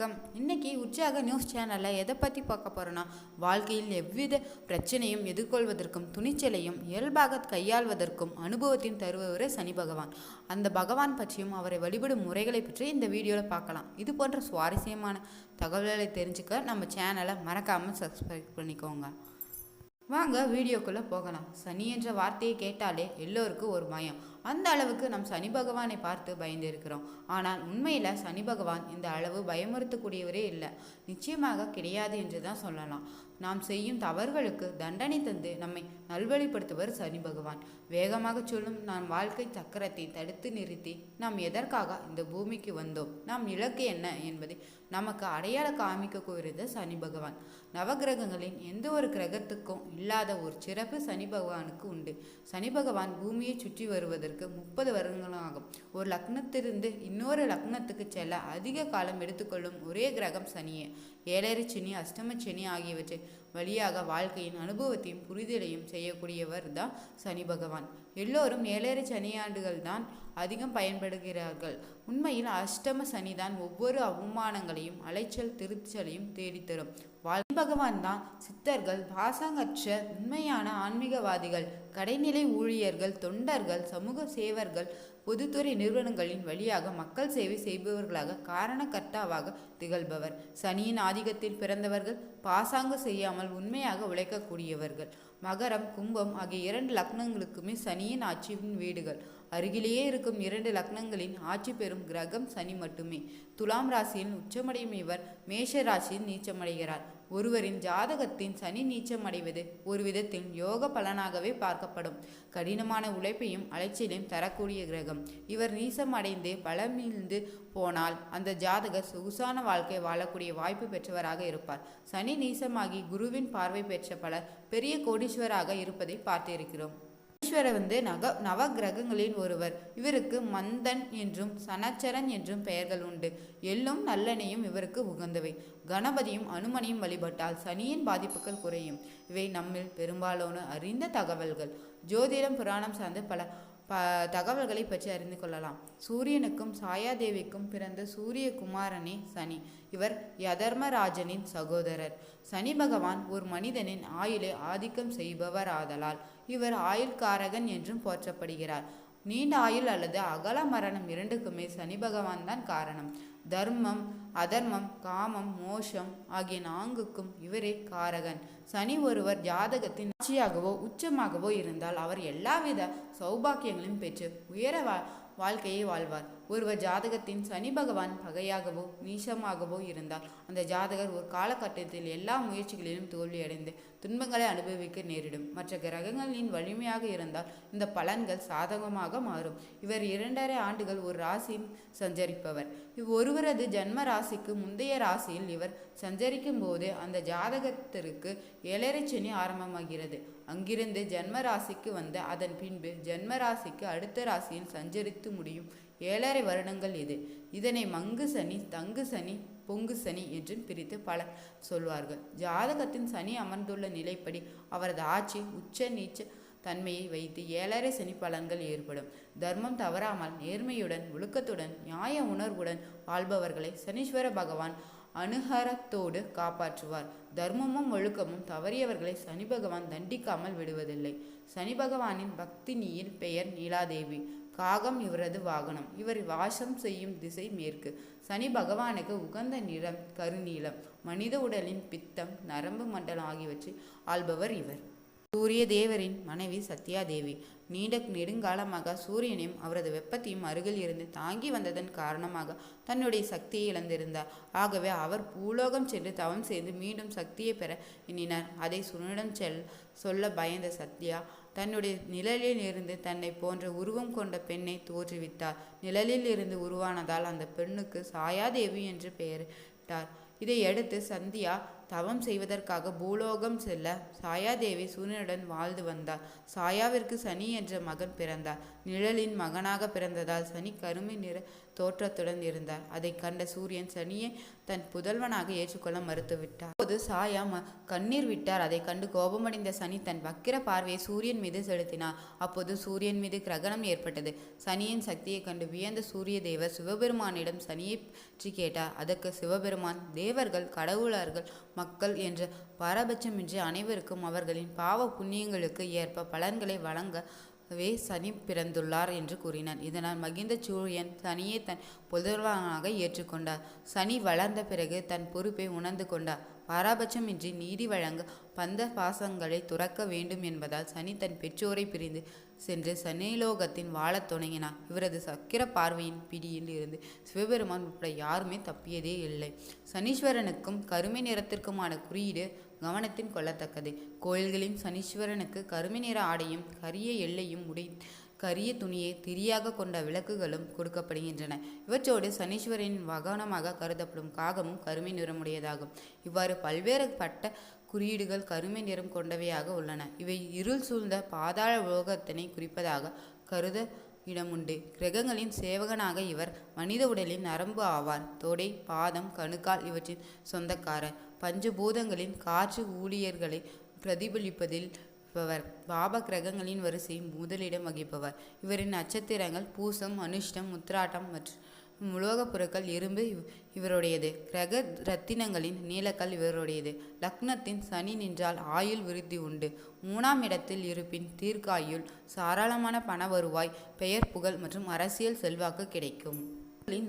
வணக்கம். இன்னைக்கு உற்சாக நியூஸ் சேனலில் எதை பற்றி பார்க்க போகிறோன்னா, வாழ்க்கையில் எவ்வித பிரச்சனையும் எதிர்கொள்வதற்கும் துணிச்சலையும் இயல்பாக கையாள்வதற்கும் அனுபவத்தையும் தருபவரே சனி பகவான். அந்த பகவான் பற்றியும் அவரை வழிபடும் முறைகளை பற்றி இந்த வீடியோவில் பார்க்கலாம். இது போன்ற சுவாரஸ்யமான தகவல்களை தெரிஞ்சுக்க நம்ம சேனலை மறக்காமல் சப்ஸ்கிரைப் பண்ணிக்கோங்க. வாங்க வீடியோக்குள்ளே போகலாம். சனி என்ற வார்த்தையை கேட்டாலே எல்லோருக்கும் ஒரு பயம். அந்த அளவுக்கு நம் சனி பகவானை பார்த்து பயந்து இருக்கிறோம். ஆனால் உண்மையில் சனி பகவான் இந்த அளவு பயமுறுத்தக்கூடியவரே இல்லை, நிச்சயமாக கிடையாது என்று தான் சொல்லலாம். நாம் செய்யும் தவறுகளுக்கு தண்டனை தந்து நம்மை நல்வழிப்படுத்துவர் சனி பகவான். வேகமாக சொல்லும் நம் வாழ்க்கை சக்கரத்தை தடுத்து நிறுத்தி நாம் எதற்காக இந்த பூமிக்கு வந்தோம், நாம் இலக்கு என்ன என்பதை நமக்கு அடையாள காமிக்கக்கூடியது சனி பகவான். நவகிரகங்களின் எந்த ஒரு கிரகத்துக்கும் இல்லாத ஒரு சிறப்பு சனி பகவானுக்கு உண்டு. சனி பகவான் பூமியை சுற்றி வருவதற்கு 30 வருடங்களாகும். ஒரு லக்னத்திலிருந்து இன்னொரு லக்னத்துக்கு செல்ல அதிக காலம் எடுத்துக்கொள்ளும் ஒரே கிரகம் சனியே. ஏழரை சனி, அஷ்டம சனி ஆகியவற்றை வழியாக வாழ்க்கையின் அனுபவத்தையும் புரிதலையும் செய்யக்கூடியவர் தான் சனி பகவான். எல்லோரும் ஏழரை சனியாண்டுகள் தான் அதிகம் பயன்படுகிறார்கள். உண்மையில் அஷ்டம சனிதான் ஒவ்வொரு அவமானங்களையும் அலைச்சல் திருச்சலையும் தேடித்தரும். சனி பகவான் தான் சித்தர்கள், பாசங்கற்ற உண்மையான ஆன்மீகவாதிகள், கடைநிலை ஊழியர்கள், தொண்டர்கள், சமூக சேவர்கள், பொதுத்துறை நிறுவனங்களின் வழியாக மக்கள் சேவை செய்பவர்களாக காரணகர்த்தாவாக திகழ்பவர். சனியின் ஆதிக்கத்தில் பிறந்தவர்கள் பாசாங்கு செய்யாமல் உண்மையாக உழைக்கக்கூடியவர்கள். மகரம், கும்பம் ஆகிய 2 லக்னங்களுக்குமே சனியின் ஆட்சியின் வீடுகள். அருகிலேயே இருக்கும் 2 லக்னங்களின் ஆட்சி பெறும் கிரகம் சனி மட்டுமே. துலாம் ராசியில் உச்சமடையும் இவர் மேஷ ராசியில் நீச்சமடைகிறார். ஒருவரின் ஜாதகத்தின் சனி நீச்சமடைவது ஒரு விதத்தில் யோக பலனாகவே பார்க்கப்படும். கடினமான உழைப்பையும் அலைச்சலையும் தரக்கூடிய கிரகம். இவர் நீசம் அடைந்து பலமிழ்ந்து போனால் அந்த ஜாதகர் சொகுசான வாழ்க்கை வாழக்கூடிய வாய்ப்பு பெற்றவராக இருப்பார். சனி நீசமாகி குருவின் பார்வை பெற்ற பலர் பெரிய கோடீஸ்வராக இருப்பதை பார்த்திருக்கிறோம். ஈஸ்வரர் நவ கிரகங்களில் ஒருவர். இவருக்கு மந்தன் என்றும் சனச்சரன் என்றும் பெயர்கள் உண்டு. எள்ளும் நல்லெண்ணையும் இவருக்கு உகந்தவை. கணபதியும் அனுமனையும் வழிபட்டால் சனியின் பாதிப்புகள் குறையும். இவை நம்மில் பெரும்பாலான அறிந்த தகவல்கள். ஜோதிடம், புராணம் சார்ந்த பல தகவல்களை பற்றி அறிந்து கொள்ளலாம். சூரியனுக்கும் சாயாதேவிக்கும் பிறந்த சூரிய குமாரனே சனி. இவர் யதர்மராஜனின் சகோதரர். சனி பகவான் ஒரு மனிதனின் ஆயுளை ஆதிக்கம் செய்பவர் ஆதலால் இவர் ஆயுள்காரகன் என்றும் போற்றப்படுகிறார். நீண்ட ஆயுள் அல்லது அகல மரணம் இரண்டுக்குமே சனி பகவான் தான் காரணம். தர்மம், அதர்மம், காமம், மோஷம் ஆகிய 4க்கும் இவரே காரகன். சனி ஒருவர் ஜாதகத்தின் ஆட்சியாகவோ உச்சமாகவோ இருந்தால் அவர் எல்லாவித சௌபாக்கியங்களையும் பெற்று உயர வாழ்க்கையை வாழ்வார். ஒருவர் ஜாதகத்தின் சனி பகவான் பகையாகவோ நீசமாகவோ இருந்தால் அந்த ஜாதகர் ஒரு காலகட்டத்தில் எல்லா முயற்சிகளிலும் தோல்வியடைந்து துன்பங்களை அனுபவிக்க நேரிடும். மற்ற கிரகங்களின் வலிமையாக இருந்தால் இந்த பலன்கள் சாதகமாக மாறும். இவர் 2.5 ஆண்டுகள் ஒரு ராசியில் சஞ்சரிப்பவர். ஒருவரது ஜன்ம ராசிக்கு முந்தைய ராசியில் இவர் சஞ்சரிக்கும் போது அந்த ஜாதகத்திற்கு 7.5 சனி ஆரம்பமாகிறது. அங்கிருந்து ஜன்ம ராசிக்கு வந்து அதன் பின்பு ஜன்ம ராசிக்கு அடுத்த ராசியில் சஞ்சரித்து முடியும் 7.5 வருடங்கள் இது. இதனை மங்கு சனி, தங்கு சனி, பொங்கு சனி என்றும் பிரித்து பலர் சொல்வார்கள். ஜாதகத்தின் சனி அமர்ந்துள்ள நிலைப்படி அவரது ஆட்சி உச்ச நீச்ச தன்மையை வைத்து 7.5 சனி பலன்கள் ஏற்படும். தர்மம் தவறாமல் நேர்மையுடன் ஒழுக்கத்துடன் நியாய உணர்வுடன் வாழ்பவர்களை சனீஸ்வர பகவான் அனுகரத்தோடு காப்பாற்றுவார். தர்மமும் ஒழுக்கமும் தவறியவர்களை சனி பகவான் தண்டிக்காமல் விடுவதில்லை. சனி பகவானின் பக்தினியின் பெயர் நீலாதேவி. காகம் இவரது வாகனம். இவர் வாசம் செய்யும் திசை மேற்கு. சனி பகவானுக்கு உகந்த நிறம் கருநீலம். மனித உடலின் பித்தம், நரம்பு மண்டலம் ஆகியவற்றை ஆள்பவர் இவர். சூரிய தேவரின் மனைவி சத்யாதேவி. நீண்ட நெடுங்காலமாக சூரியனையும் அவரது வெப்பத்தையும் அருகில் இருந்து தாங்கி வந்ததன் காரணமாக தன்னுடைய சக்தியை இழந்திருந்தார். ஆகவே அவர் பூலோகம் சென்று தவம் செய்து மீண்டும் சக்தியை பெற எண்ணினார். அதை சுனிடம் சொல்ல பயந்த சத்யா தன்னுடைய நிழலில் இருந்து தன்னை போன்ற உருவம் கொண்ட பெண்ணை தோற்றுவித்தார். நிழலில் இருந்து உருவானதால் அந்த பெண்ணுக்கு சாயாதேவி என்று பெயரிட்டார். இதையடுத்து சந்தியா தவம் செய்வதற்காக பூலோகம் செல்ல சாயாதேவி சூரியனுடன் வாழ்ந்து வந்தார். சாயாவிற்கு சனி என்ற மகன் பிறந்தார். நிழலின் மகனாக பிறந்ததால் சனி கருமை நிற தோற்றத்துடன் இருந்தார். அதை கண்ட சூரியன் சனியை தன் புதல்வனாக ஏற்றுக்கொள்ள மறுத்துவிட்டார். அப்போது சாயா கண்ணீர் விட்டார். அதை கண்டு கோபமடைந்த சனி தன் வக்கிர பார்வையை சூரியன் மீது செலுத்தினார். அப்போது சூரியன் மீது கிரகணம் ஏற்பட்டது. சனியின் சக்தியை கண்டு வியந்த சூரிய தேவர் சிவபெருமானிடம் சனியை பற்றி கேட்டார். அதற்கு சிவபெருமான், தேவர்கள், கடவுளர்கள், மக்கள் என்ற பாரபட்சமின்றி அனைவருக்கும் அவர்களின் பாவ புண்ணியங்களுக்கு ஏற்ப பலன்களை வழங்கவே சனி பிறந்துள்ளார் என்று கூறினார். இதனால் மகிழ்ந்த சூரியன் சனியை தன் புதல்வனாக ஏற்றுக்கொண்டார். சனி வளர்ந்த பிறகு தன் பொறுப்பை உணர்ந்து கொண்டார். பாரபட்சமின்றி நீதி வழங்க பந்த பாசங்களை துறக்க வேண்டும் என்பதால் சனி தன் பெற்றோரை பிரிந்து சென்று சனிலோகத்தின் வாழத் தொடங்கினார். இவரது சக்கிர பார்வையின் பிடியில் இருந்து சிவபெருமான் உட்பட யாருமே தப்பியதே இல்லை. சனீஸ்வரனுக்கும் கருமை நிறத்திற்குமான குறியீடு கவனத்தின் கொள்ளத்தக்கது. கோயில்களின் சனீஸ்வரனுக்கு கருமை நிற ஆடையும் கரிய எல்லையும் கரிய துணியை திரியாக கொண்ட விளக்குகளும் கொடுக்கப்படுகின்றன. இவற்றோடு சனீஸ்வரனின் வாகனமாக கருதப்படும் காகமும் கருமை நிறமுடையதாகும். இவ்வாறு பல்வேறு பட்ட குறியீடுகள் கருமை நிறம் கொண்டவையாக உள்ளன. இவை இருள் சூழ்ந்த பாதாள உலகத்தினை குறிப்பதாக கருத இடமுண்டு. கிரகங்களின் சேவகனாக இவர் மனித உடலின் நரம்பு ஆவார். தோடை, பாதம், கணுக்கால் இவற்றின் சொந்தக்காரர். பஞ்சபூதங்களின் காற்று ஊழியர்களை பிரதிபலிப்பதில் பாப கிரகங்களின் வரிசை முதலிடம் வகிப்பவர். இவரின் நட்சத்திரங்கள் பூசம், அனுஷ்டம், உத்திராட்டம் மற்றும் உலோகப் பொருட்கள் இரும்பு இவருடையது. கிரக ரத்தினங்களின் நீலக்கல் இவருடையது. லக்னத்தின் சனி நின்றால் ஆயுள் விருத்தி உண்டு. 3ஆம் இடத்தில் இருப்பின் தீர்க்காயுள், சாராளமான பண வருவாய், பெயர் புகழ் மற்றும் அரசியல் செல்வாக்கு கிடைக்கும்.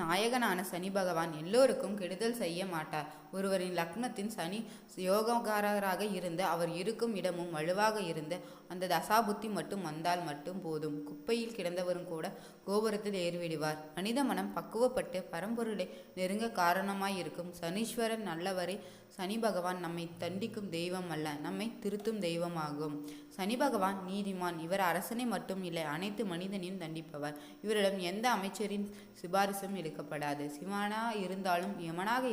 நாயகனான சனி பகவான் எல்லோருக்கும் கெடுதல் செய்ய மாட்டார். ஒருவரின் லக்னத்தின் சனி யோகக்காரராக இருந்து அவர் இருக்கும் இடமும் வலுவாக இருந்து அந்த தசாபுத்தி மட்டும் வந்தால் மட்டும் போதும். குப்பையில் கிடந்தவரும் கூட கோபுரத்தில் ஏறிவிடுவார். மனித மனம் பக்குவப்பட்டு பரம்பொருளை நெருங்க காரணமாயிருக்கும் சனீஸ்வரன் நல்லவரை. சனி பகவான் நம்மை தண்டிக்கும் தெய்வம் அல்ல, நம்மை திருத்தும் தெய்வமாகும். சனி பகவான் நீதிமான். இவர் அரசனை மட்டும் இல்லை, அனைத்து மனிதனையும் தண்டிப்பவர். இவரிடம் எந்த அமைச்சரின் சிபாரிசும் எடுக்கப்படாது. சிவனாக இருந்தாலும் யமனாக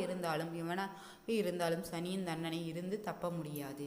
இருந்தாலும் சனியின் தண்டனை இருந்து தப்ப முடியாது.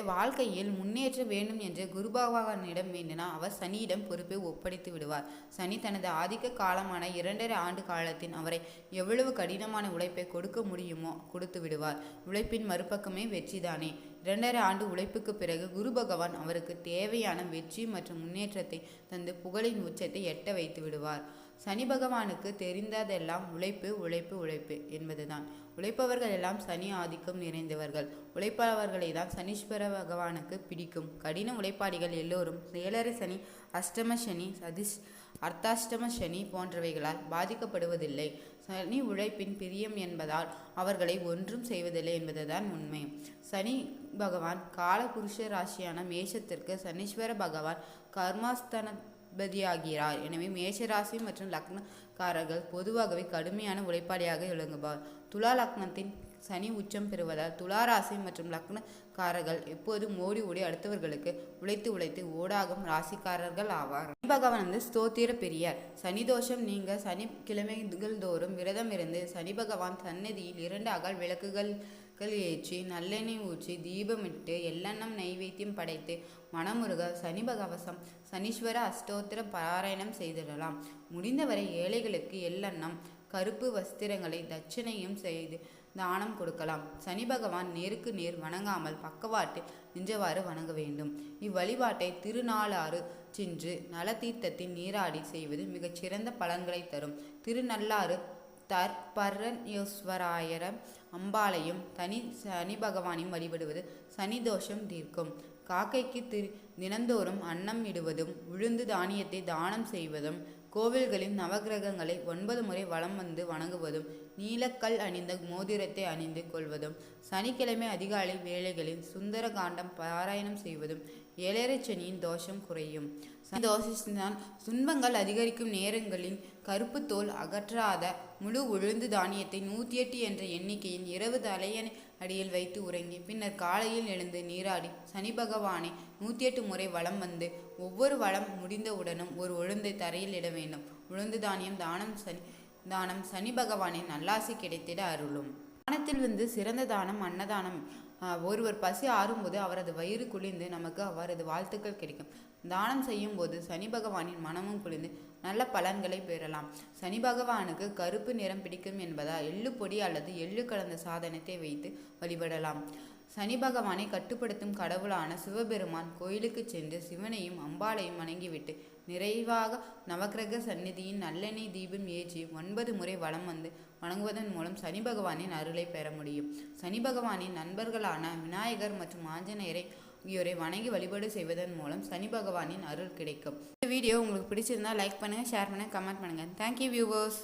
வாழ்க்கையில் முன்னேற்ற வேண்டும் என்று குரு பகவானிடம் வேண்டினால் அவர் சனியிடம் பொறுப்பை ஒப்படைத்து விடுவார். சனி தனது ஆதிக்க காலமான 2½ ஆண்டு காலத்தின் அவரை எவ்வளவு கடினமான உழைப்பை கொடுக்க முடியுமோ கொடுத்து விடுவார். உழைப்பின் மறுபக்கமே வெற்றிதானே. 2½ ஆண்டு உழைப்புக்கு பிறகு குரு பகவான் அவருக்கு தேவையான வெற்றி மற்றும் முன்னேற்றத்தை தந்து புகழின் உச்சத்தை எட்ட வைத்து விடுவார். சனி பகவானுக்கு தெரிந்ததெல்லாம் உழைப்பு உழைப்பு உழைப்பு என்பதுதான். உழைப்பவர்கள் எல்லாம் சனி ஆதிக்கம் நிறைந்தவர்கள். உழைப்பவர்களை தான் சனீஸ்வர பகவானுக்கு பிடிக்கும். கடின உழைப்பாளிகள் எல்லோரும் 7½ சனி, அஷ்டம சனி, அர்த்தாஷ்டம சனி போன்றவைகளால் பாதிக்கப்படுவதில்லை. சனி உழைப்பின் பிரியம் என்பதால் அவர்களை ஒன்றும் செய்வதில்லை என்பதுதான் உண்மை. சனி பகவான் கால புருஷ ராசியான மேஷத்திற்கு சனீஸ்வர பகவான் கர்மாஸ்தானபதியாகிறார். எனவே மேஷராசி மற்றும் லக்னக்காரர்கள் பொதுவாகவே கடுமையான உழைப்பாளியாக விளங்குவார். துலா லக்னத்தின் சனி உச்சம் பெறுவதால் துலா ராசி மற்றும் லக்னக்காரர்கள் எப்போதும் ஓடி ஓடி அடுத்தவர்களுக்கு உழைத்து ஓடாகும் ராசிக்காரர்கள் ஆவார். சனி பகவான் ஸ்தோத்திர பெரியார். சனி தோஷம் நீங்க சனிக்கிழமைகள் தோறும் விரதம் இருந்து சனி பகவான் சன்னதியில் 2 அகல் விளக்குகள் ஏற்றி நல்லெண்ணெய் ஊற்றி தீபமிட்டு எள்ளெண்ணம் நைவேத்தியம் படைத்து மனமுருக சனி பகவசம் சனீஸ்வர அஷ்டோத்திர பாராயணம் செய்திடலாம். முடிந்தவரை ஏழைகளுக்கு எள்ளெண்ணம், கருப்பு வஸ்திரங்களை தட்சணையும் செய்து தானம் கொடுக்கலாம். சனி பகவான் நேருக்கு நேர் வணங்காமல் பக்கவாட்டில் நின்றவாறு வணங்க வேண்டும். இவ்வழிபாட்டை திருநாளாறு சென்று நலத்தீர்த்தத்தின் நீராடி செய்வது மிகச்சிறந்த பலன்களை தரும். திருநள்ளாறு தற்பரண்யேஸ்வராயர் அம்பாளையும் சனி பகவானையும் வழிபடுவது சனி தோஷம் தீர்க்கும். காக்கைக்கு தினந்தோறும் அன்னம் இடுவதும் உளுந்து தானியத்தை தானம் செய்வதும் கோவில்களின் நவகிரகங்களை 9 முறை வலம் வந்து வணங்குவதும் நீலக்கல் அணிந்த மோதிரத்தை அணிந்து கொள்வதும் சனிக்கிழமை அதிகாலை வேளைகளில் சுந்தர காண்டம் பாராயணம் செய்வதும் 7½ சனியின் தோஷம் குறையும். தோஷத்தினால் துன்பங்கள் அதிகரிக்கும் நேரங்களில் கருப்பு தோல் அகற்றாத முழு உளுந்து தானியத்தை 108 என்ற எண்ணிக்கையின் இரவு தலையணை அடியில் வைத்து உறங்கி பின்னர் காலையில் எழுந்து நீராடி சனி பகவானை 108 முறை வலம் வந்து ஒவ்வொரு வளம் முடிந்தவுடனும் ஒரு உளுந்தை தரையில் இட வேண்டும். உளுந்து தானியம் தானம் சனி பகவானின் நல்லாசி கிடைத்திட அருளும். தானத்தில் சிறந்த தானம் அன்னதானம். ஒருவர் பசி ஆறும்போது அவரது வயிறு குளிர்ந்து நமக்கு அவரது வாழ்த்துக்கள் கிடைக்கும். தானம் செய்யும் போது சனி பகவானின் மனமும் குளிர்ந்து நல்ல பலன்களை பெறலாம். சனி பகவானுக்கு கருப்பு நிறம் பிடிக்கும் என்பதால் எள்ளு பொடி அல்லது எள்ளு கலந்த சாதனத்தை வைத்து வழிபடலாம். சனி பகவானை கட்டுப்படுத்தும் கடவுளான சிவபெருமான் கோயிலுக்கு சென்று சிவனையும் அம்பாளையும் வணங்கிவிட்டு நிறைவாக நவக்கிரக சந்நிதியின் நல்லெண்ணெய் தீபம் ஏற்றி 9 முறை வலம் வந்து வணங்குவதன் மூலம் சனி பகவானின் அருளை பெற முடியும். சனி பகவானின் நண்பர்களான விநாயகர் மற்றும் ஆஞ்சநேயரை ஆகியோரை வணங்கி வழிபாடு செய்வதன் மூலம் சனி பகவானின் அருள் கிடைக்கும். இந்த வீடியோ உங்களுக்கு பிடிச்சிருந்தா லைக் பண்ணுங்கள், ஷேர் பண்ணுங்கள், கமெண்ட் பண்ணுங்கள். Thank you viewers.